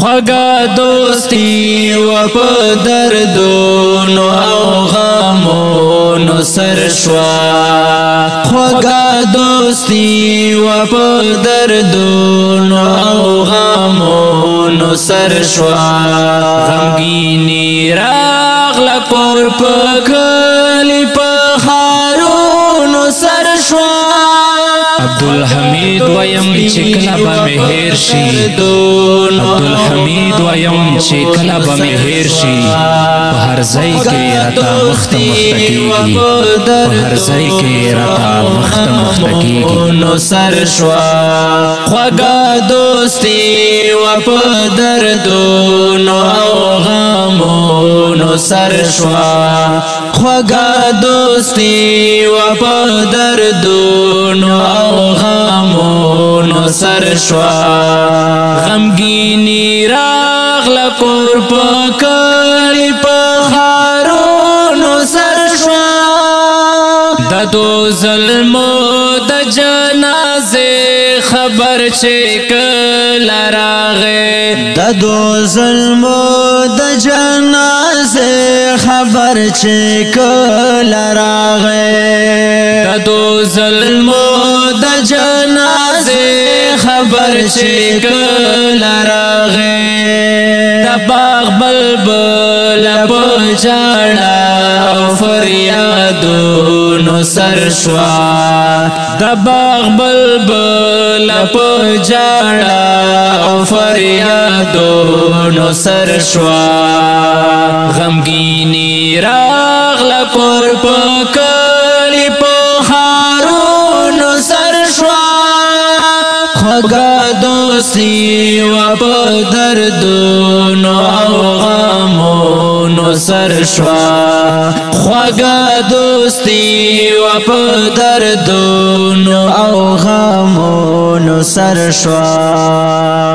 خوگا دوستی و پا دردونو او غمونو سر شوا خوگا دوستی و پا دردونو او غمونو سر شوا غمگینی راغل پور پکلی پخارونو سر شوا عبدالحمید ویم چې کله به مې هیر شي عبدالحمید ویم چې کله به مې هیر شي په هر ځای کې راته مخته کېږي په هر ځای کې راته مخته کېږي نو سر شوا خوږه دوستي و په دردونو او غمونو سر شوا خوږه دوستي و په دردونو او غمونو سر شوا غمگینی راغله کور پکلی پخارونو سر شوا د دو ظلمو د جنازه خبر چې کله راغې د دو ظلمو د جنازه خبر چې کله راغې د دو ظلمو د جنازه خبر چې کله راغې د باغ بلبل په ژړا او فریادونو سر شوا د باغ بلبل په ژړا او فریادونو سر شوا غمگینی راغله کور پکلی پخارونو سر شوا خوږه دوستي و په دردونو او غمونو سر شوا خوږه دوستي و په دردونو او غمونو سر شوا